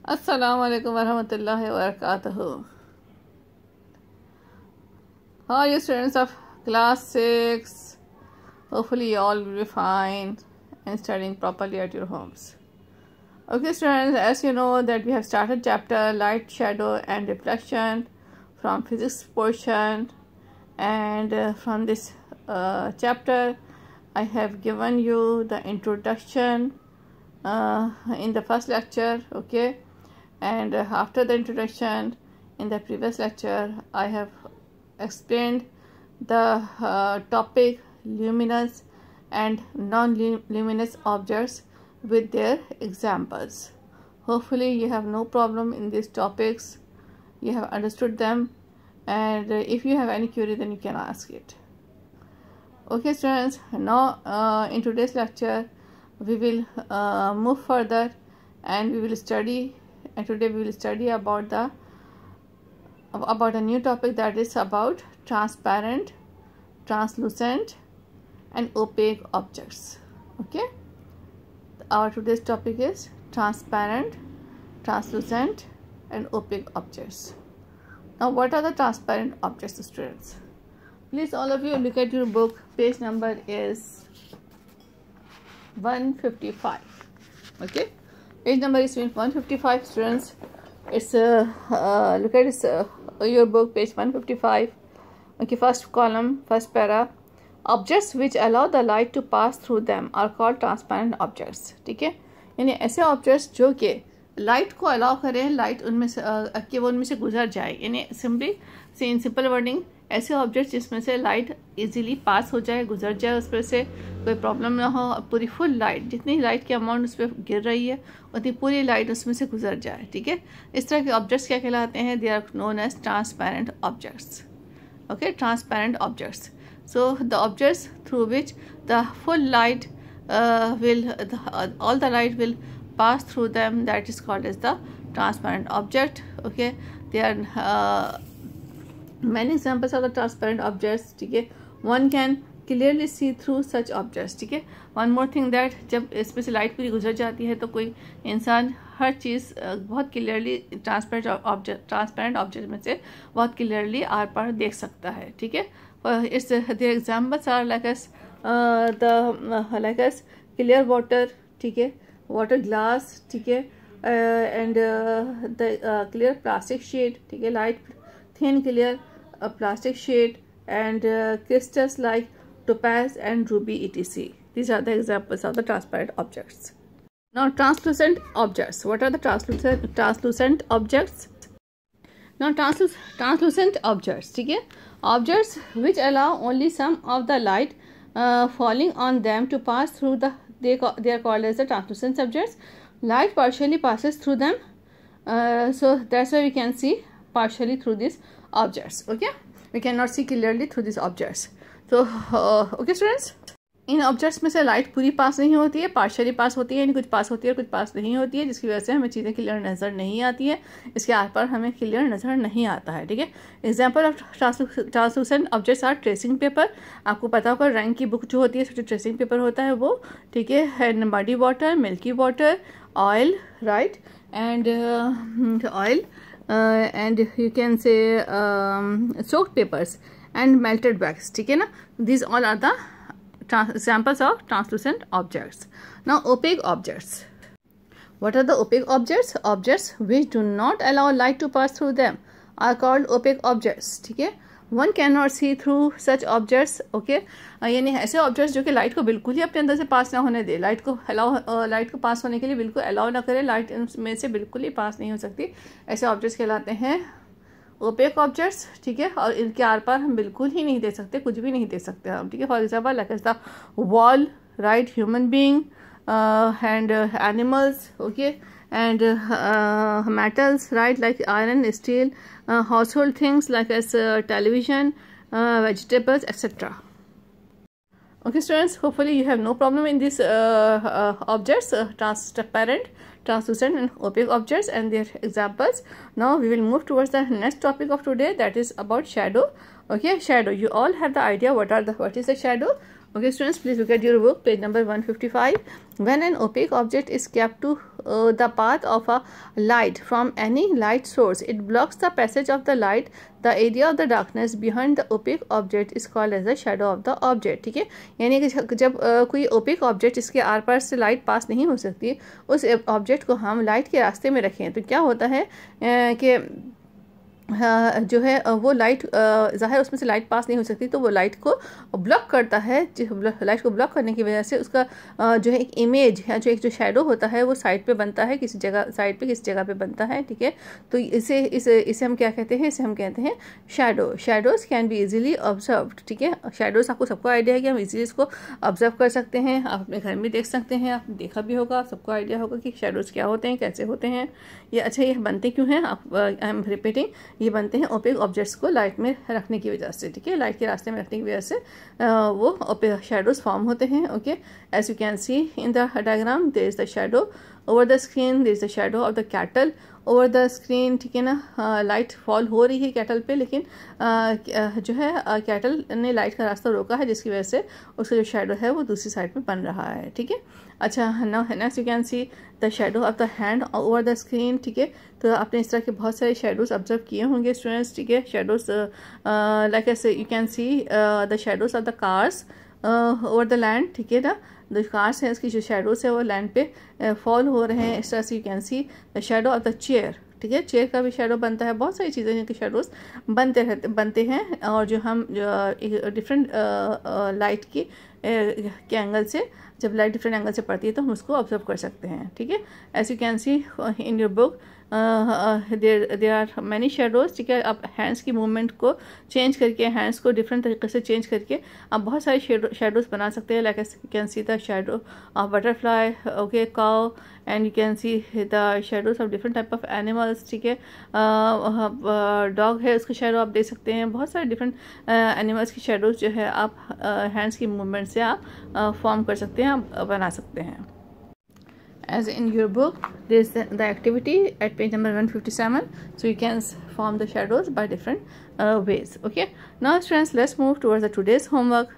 Assalamu alaikum warahmatullahi wabarakatuh. How are you, students of class 6? Hopefully you all will be fine and studying properly at your homes. Okay, students, as you know that we have started chapter light, shadow and reflection from physics portion, and from this chapter I have given you the introduction in the first lecture. Okay, and after the introduction in the previous lecture I have explained the topic luminous and non-luminous objects with their examples. Hopefully you have no problem in these topics, you have understood them, and if you have any query then you can ask it. Okay, students, now in today's lecture we will move further and we will study, and today we will study about a new topic, that is about transparent, translucent and opaque objects. Okay, our today's topic is transparent, translucent and opaque objects. Now what are the transparent objects, students? Please all of you look at your book. Page number is 155. Okay, page number is 155, students. It's look at your book, page 155. Okay, first column, first para. Objects which allow the light to pass through them are called transparent objects. ठीक है, यानी ऐसे objects जो कि light को allow करें, light उनमें से कि वो उनमें से गुजर जाए, यानी सिंपली इन सिंपल वर्डिंग ऐसे ऑब्जेक्ट्स जिसमें से लाइट इजीली पास हो जाए, गुजर जाए, उस पर से कोई प्रॉब्लम ना हो, पूरी फुल लाइट, जितनी लाइट की अमाउंट उस पर गिर रही है उतनी पूरी लाइट उसमें से गुजर जाए. ठीक है, इस तरह के ऑब्जेक्ट्स क्या कहलाते हैं? They are known as transparent objects. Okay, transparent objects. So the objects through which the full light all the light will pass through them, that is called as the transparent object. Okay, there are many examples of the transparent objects. ठीक है, one can clearly see through such objects. ठीक है, one more thing that जब इसमें से light पूरी गुजर जाती है तो कोई इंसान हर चीज़ बहुत क्लियरली ट्रांसपेरेंट ऑब्जेक्ट में से बहुत क्लियरली आर पार देख सकता है. ठीक है, it's the examples are like as clear water. ठीक है, water glass. ठीक है, and the clear plastic sheet. ठीक है, light thin clear plastic sheet and crystals like topaz and ruby etc. These are the examples of the transparent objects. Now translucent objects. What are the translucent objects? Now translucent objects. ठीक है, objects which allow only some of the light falling on them to pass through they are called as the translucent objects. Light partially passes through them, so that's why we can see partially through these objects. Okay, we cannot see clearly through these objects. So okay, students, in objects में से light पूरी पास नहीं होती है, partially पास होती है, यानी कुछ पास होती है कुछ पास नहीं होती है, जिसकी वजह से हमें चीज़ें क्लियर नज़र नहीं आती है, इसके आर पार हमें क्लियर नज़र नहीं आता है. ठीक है, example of translucent objects are tracing paper. आपको पता होगा रंग की बुक जो होती है, ट्रेसिंग पेपर होता है वो. ठीक है, muddy water, milky water, oil, right, and oil and you can say soaked papers and melted wax. ठीक है ना, these all are the examples of translucent objects. Now opaque objects. What are the opaque objects? Objects which do not allow light to pass through them are called opaque objects. ठीक है, one cannot see through such objects. Okay, यानी ऐसे objects जो कि light को बिल्कुल ही अपने अंदर से पास ना होने दे, लाइट को पास होने के लिए बिल्कुल अलाउ ना करे, लाइट में से बिल्कुल ही पास नहीं हो सकती, ऐसे ऑब्जेक्ट्स कहलाते हैं ओपेक ऑब्जेक्ट्स. ठीक है, और इनके आर पार हम बिल्कुल ही नहीं देख सकते, कुछ भी नहीं देख सकते हम. ठीक है, for example like the wall, right, human being and animals. Okay, and metals, right, like iron, steel, household things like as television, vegetables etcetera. Okay, students, hopefully you have no problem in these objects, transparent, translucent and opaque objects and their examples. Now we will move towards the next topic of today, that is about shadow. Okay, shadow. You all have the idea what is the shadow. Okay, students, please look at your book, page number 155. When an opaque object is kept to the path of a light from any light source, it blocks the passage of the light. The area of the darkness behind the opaque object is called as the shadow of the object. ठीक है, यानी कि जब कोई opaque object इसके are पार से light pass नहीं हो सकती, उस ऑब्जेक्ट को हम लाइट के रास्ते में रखें तो क्या होता है कि जो है वो लाइट ज़ाहिर उसमें से लाइट पास नहीं हो सकती, तो वो लाइट को ब्लॉक करता है। लाइट को ब्लॉक करने की वजह से उसका जो है एक इमेज है, जो एक जो शेडो होता है वो साइड पे बनता है, किसी जगह साइड पे किसी जगह पे बनता है। ठीक है, तो इसे हम क्या कहते हैं, इसे हम कहते हैं shadow. Shadows can be easily observed. ठीक है, शेडोज़ आपको सबको आइडिया है कि हम इजीली इसको ऑब्जर्व कर सकते हैं, आप अपने घर में देख सकते हैं, आपने देखा भी होगा, सबको आइडिया होगा कि शेडोज़ क्या होते हैं, कैसे होते हैं ये। अच्छा, ये बनते क्यों हैं, आई एम रिपीटिंग, ये बनते हैं ओपेक ऑब्जेक्ट्स को लाइट में रखने की वजह से। ठीक है, लाइट के रास्ते में रखने की वजह से वो ओपेक शेडोज फॉर्म होते हैं। Okay, as you can see in the diagram, there is the shadow over the screen, there is the shadow of the cattle over the screen. ठीक है ना, लाइट फॉल हो रही है कैटल पे, लेकिन जो है कैटल ने लाइट का रास्ता रोका है, जिसकी वजह से उसका जो शेडो है वो दूसरी साइड में बन रहा है। ठीक है, अच्छा, next you can see the shadow of the hand over the screen. ठीक है, तो आपने इस तरह के बहुत सारे शेडोज ऑब्जर्व किए होंगे स्टूडेंट्स। ठीक है, शेडोज लाइक ऐसे you can see the shadows of the cars over the land. ठीक है ना, जो कार्स हैं उसकी जो शेडोज है वो लैंड पे फॉल हो रहे हैं। इस तरह से you can see the shadow of the chair. ठीक है, चेयर का भी शेडो बनता है, बहुत सारी चीज़ें जिनके शेडोज बनते हैं, और जो हम डिफरेंट लाइट के एंगल से, जब लाइट डिफरेंट एंगल से पड़ती है तो हम उसको ऑब्जर्व कर सकते हैं। ठीक है, as you can see in your book there are many shadows. ठीक है, आप हैंड्स की मूवमेंट को चेंज करके, हैंड्स को डिफरेंट तरीके से चेंज करके आप बहुत सारे शेडोज बना सकते हैं। Like you can see the shadow of butterfly, okay, cow, and you can see the shadows of different type of animals. ठीक है, डॉग है, उसका शेडो आप दे सकते हैं। बहुत सारे डिफरेंट एनिमल्स की शेडोज जो है आप हैंड्स की मूवमेंट से आप फॉर्म कर सकते हैं, आप बना सकते हैं। As in your book, there is the activity at page number 157, so you can form the shadows by different ways. Okay, now students, let's move towards the today's homework.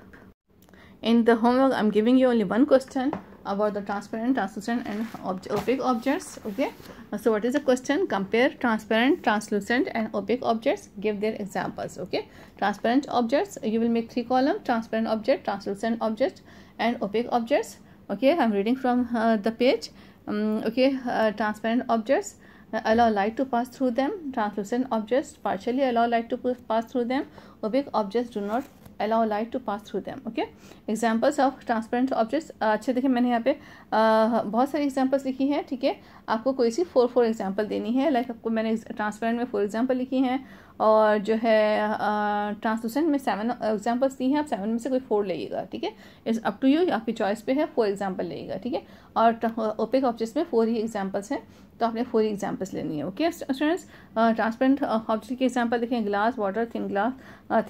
In the homework, I'm giving you only one question about the transparent, translucent and opaque objects. Okay, so what is the question? Compare transparent, translucent and opaque objects, give their examples. Okay, transparent objects, you will make 3 columns: transparent object, translucent object and opaque objects. Okay, I'm reading from the page. Okay, transparent objects allow light to pass through them. Translucent objects partially allow light to pass through them. Opaque objects do not allow light to pass through them. Okay, examples of transparent objects. अच्छा देखिए, मैंने यहाँ पे बहुत सारी examples लिखी हैं। ठीक है, आपको कोई सी 4 एग्जाम्पल देनी है। लाइक आपको मैंने ट्रांसपेरेंट में 4 एग्जाम्पल लिखी हैं, और जो है ट्रांसलूसेंट में 7 एग्जाम्पल्स दी हैं। आप 7 में से कोई 4 लेइएगा। ठीक है, इट्स अप टू यू, आपकी चॉइस पे है, 4 एग्जाम्पल लेइएगा। ठीक है, और ओपेक ऑब्जेक्ट्स में 4 ही एग्जाम्पल्स हैं, तो आपने 4 ही एग्जाम्पल्स लेनी है। ओके स्टूडेंट्स, ट्रांसपेरेंट ऑब्जेक्ट के एग्जाम्पल देखें: glass, water, thin glass,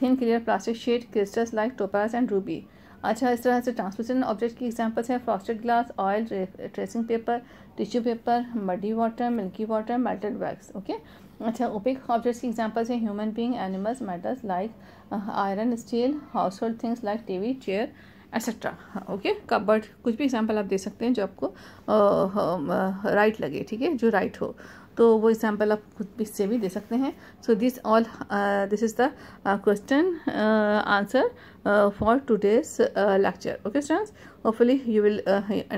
thin clear plastic sheet, crystals like topaz and Ruby. अच्छा, इस तरह से ट्रांसलूसेंट ऑब्जेक्ट की एग्जाम्पल्स हैं: frosted glass, oil, tracing paper, tissue paper, muddy water, milky water, melted wax. Okay, अच्छा, opaque objects की examples हैं: human being, animals, metals like iron, steel, household things like TV, chair, etcetera. Okay, cupboard, कुछ भी example आप दे सकते हैं जो आपको राइट लगे। ठीक है, जो राइट हो, तो वो एग्जाम्पल आप खुद से भी दे सकते हैं। So this is the question answer for today's lecture. Okay students, hopefully you will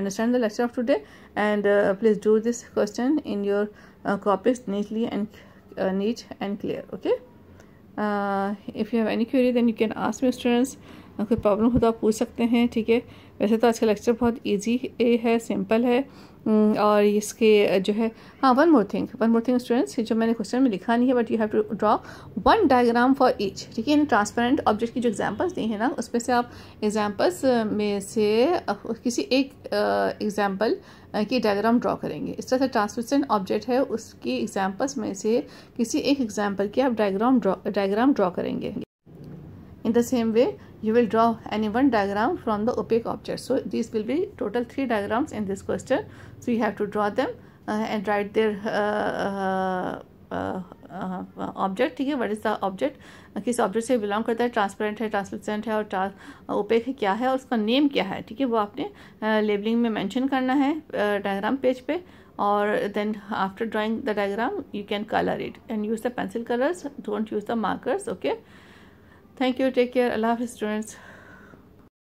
understand the lecture of today, and please do this question in your copies neatly and neat and clear. Okay, if you have any query then you can ask me students. कोई problem हो तो आप पूछ सकते हैं। ठीक है, वैसे तो आज का लेक्चर बहुत इजी है, सिंपल है, और इसके जो है, हाँ, वन मोर थिंग स्टूडेंट्स, जो मैंने क्वेश्चन में लिखा नहीं है, but you have to draw 1 diagram for each. ठीक है, इन ट्रांसपेरेंट ऑब्जेक्ट की जो एग्जांपल्स दी हैं ना, उसमें से आप एग्जांपल्स में से किसी एक एग्जांपल की डायग्राम ड्रॉ करेंगे। इस तरह से ट्रांसलूसेंट ऑब्जेक्ट है, उसकी एग्जांपल्स में से किसी एक एग्जांपल की आप डायग्राम ड्रॉ करेंगे। In the same way, you will draw any one diagram from the opaque object. So these will be total 3 diagrams in this question. So you have to draw them and write their object, ठीक है, what is the object, किस object से belong करता है, transparent है, translucent है और OPEC है, क्या है और उसका नेम क्या है, ठीक है, वो आपने लेबलिंग में मेंशन करना है डायग्राम पेज पे। और then after drawing the diagram you can colour it and use the pencil colours, don't use the markers. Okay, thank you, take care, अल्लाह हाफिज़ स्टूडेंट्स।